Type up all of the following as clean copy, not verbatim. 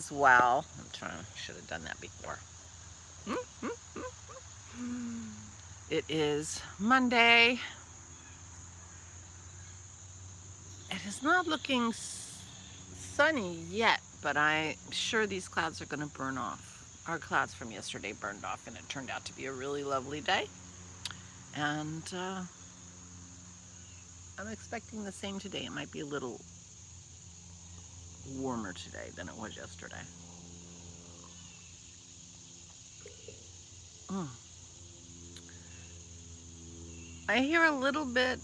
as well. Should have done that before. It is Monday. It is not looking sunny yet, but I'm sure these clouds are going to burn off. Our clouds from yesterday burned off, and it turned out to be a really lovely day. And I'm expecting the same today. It might be a little warmer today than it was yesterday. I hear a little bit,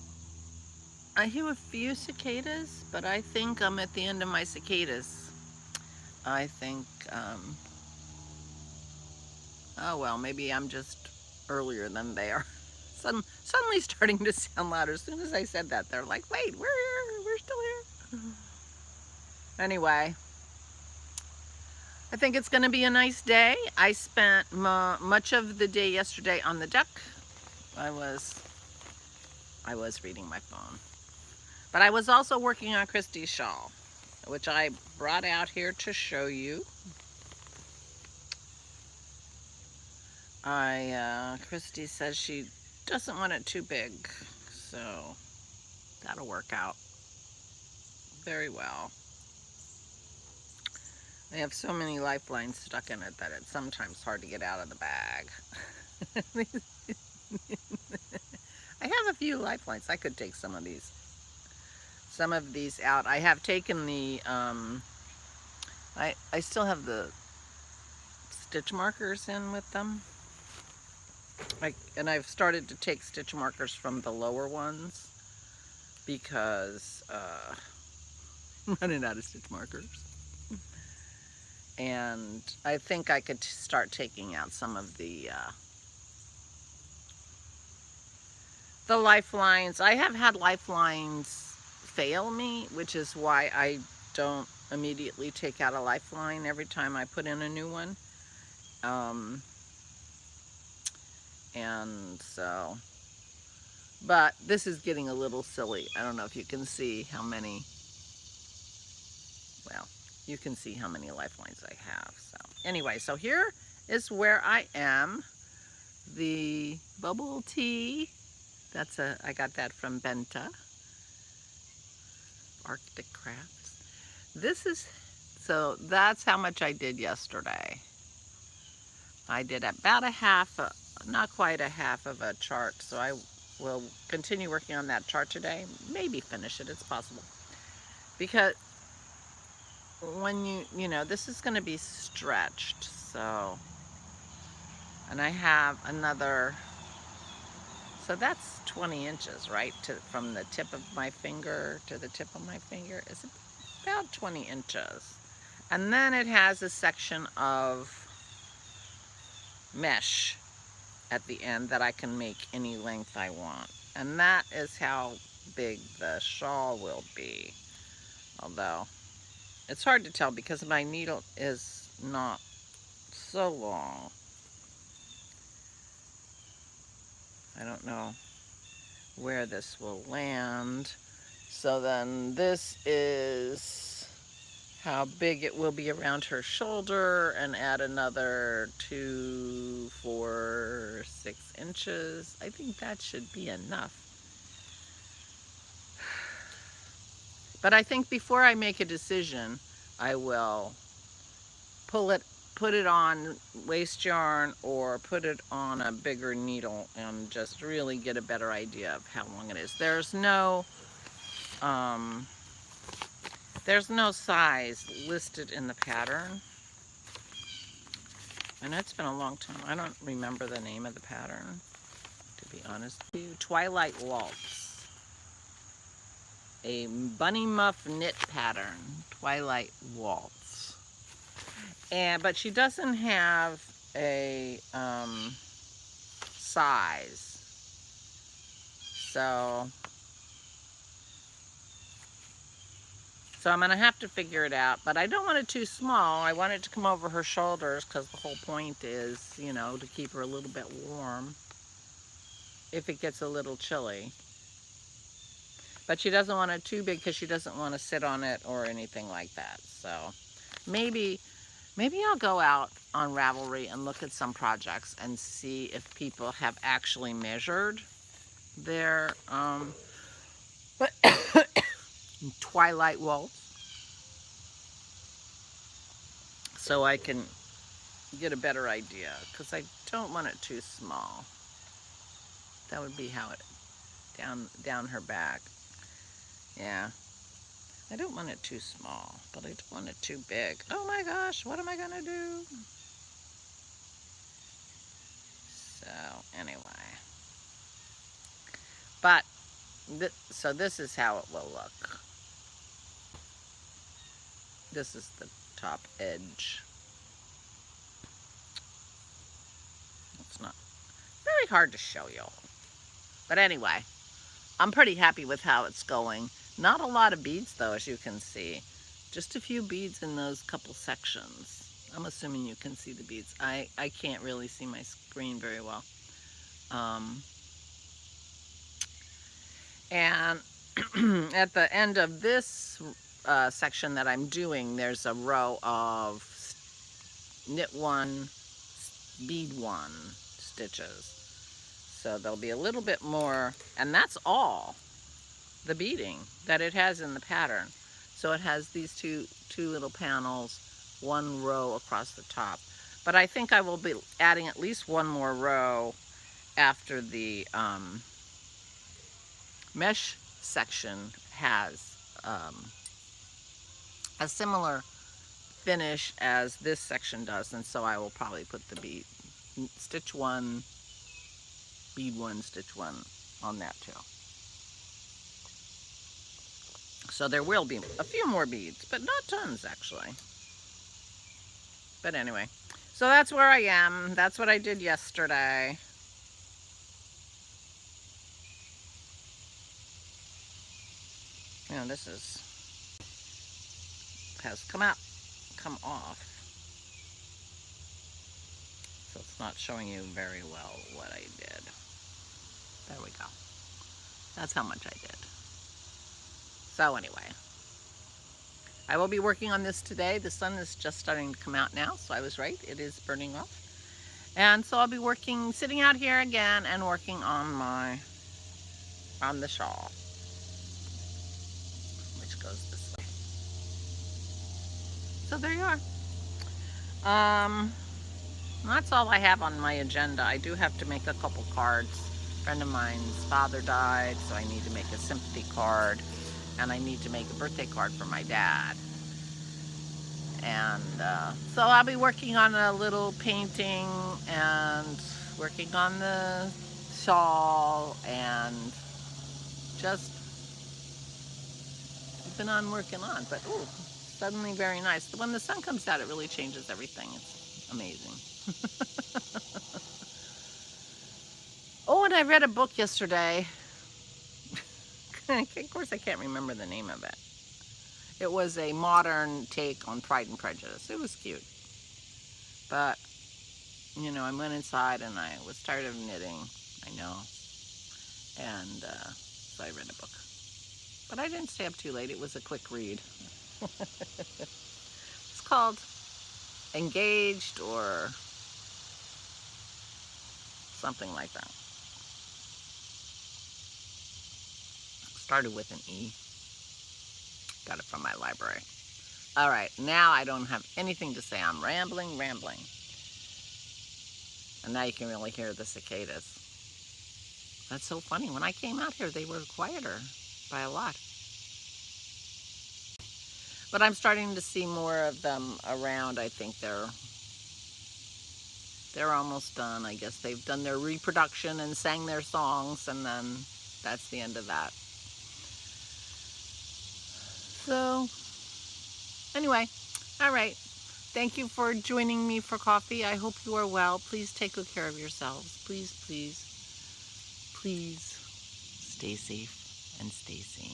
I hear a few cicadas, but I think I'm at the end of my cicadas. I think, oh well, maybe I'm just earlier than they are. Suddenly starting to sound louder. As soon as I said that, they're like, wait, we're here, we're still here. Anyway, I think it's going to be a nice day. I spent much of the day yesterday on the deck. I was reading my phone. But I was also working on Christy's shawl, which I brought out here to show you. Christy says she doesn't want it too big, so that'll work out very well. I have so many lifelines stuck in it that it's sometimes hard to get out of the bag. I have a few lifelines. I could take some of these out. I have taken the, I still have the stitch markers in with them. And I've started to take stitch markers from the lower ones because I'm running out of stitch markers. And I think I could start taking out some of the lifelines. I have had lifelines fail me, which is why I don't immediately take out a lifeline every time I put in a new one. And so, but this is getting a little silly. I don't know if you can see how many, well, you can see how many lifelines I have. So anyway, so here is where I am. The bubble tea, I got that from Benta, Arctic Crafts. So that's how much I did yesterday. I did about not quite a half of a chart, so I will continue working on that chart today. Maybe finish it, it's possible. Because when you know, this is going to be stretched, so, and I have another, so that's 20 inches, right, from the tip of my finger to the tip of my finger. It's about 20 inches. And then it has a section of mesh at the end that I can make any length I want. And that is how big the shawl will be. Although, it's hard to tell because my needle is not so long. I don't know where this will land. So then this is how big it will be around her shoulder, and add another 2, 4, 6 inches. I think that should be enough. But I think before I make a decision, I will put it on waste yarn or put it on a bigger needle and just really get a better idea of how long it is. There's no size listed in the pattern. I know it's been a long time. I don't remember the name of the pattern, to be honest with you. Twilight Waltz. A bunny muff knit pattern. Twilight Waltz. But she doesn't have a size. So I'm going to have to figure it out, but I don't want it too small. I want it to come over her shoulders because the whole point is, you know, to keep her a little bit warm if it gets a little chilly. But she doesn't want it too big because she doesn't want to sit on it or anything like that. So maybe Maybe I'll go out on Ravelry and look at some projects and see if people have actually measured their twilight walls, so I can get a better idea, because I don't want it too small. That would be how it down her back. Yeah, I don't want it too small, but I don't want it too big. Oh my gosh, what am I gonna do? So anyway, but so this is how it will look. This is the top edge. It's not very hard to show you, but anyway, I'm pretty happy with how it's going. Not a lot of beads though, as you can see. Just a few beads in those couple sections. I'm assuming you can see the beads. I can't really see my screen very well. And at the end of this section that I'm doing, there's a row of knit 1, bead 1 stitches. So there'll be a little bit more, and that's all the beading that it has in the pattern. So it has these two little panels, 1 row across the top. But I think I will be adding at least 1 more row after the mesh section has a similar finish as this section does, and so I will probably put the bead stitch 1, bead 1, stitch 1 on that too. So there will be a few more beads, but not tons actually. But anyway, so that's where I am. That's what I did yesterday. You know, this has come off. So it's not showing you very well what I did. There we go. That's how much I did. So anyway, I will be working on this today. The sun is just starting to come out now, so I was right. It is burning off. And so I'll be sitting out here again and working on the shawl, which goes this way. So there you are. That's all I have on my agenda. I do have to make a couple cards. A friend of mine's father died, so I need to make a sympathy card, and I need to make a birthday card for my dad. And so I'll be working on a little painting and working on the shawl and just keeping on working on. But ooh, suddenly very nice. When the sun comes out, it really changes everything. It's amazing. Oh, and I read a book yesterday. Of course, I can't remember the name of it. It was a modern take on Pride and Prejudice. It was cute. But, you know, I went inside and I was tired of knitting. I know. And so I read a book. But I didn't stay up too late. It was a quick read. It's called Engaged or something like that. Started with an E. Got it from my library. All right, now I don't have anything to say. I'm rambling. And now you can really hear the cicadas. That's so funny. When I came out here, they were quieter by a lot. But I'm starting to see more of them around. I think they're almost done. I guess they've done their reproduction and sang their songs, and then that's the end of that. So, anyway, all right. Thank you for joining me for coffee. I hope you are well. Please take good care of yourselves. Please, please, please stay safe and stay sane.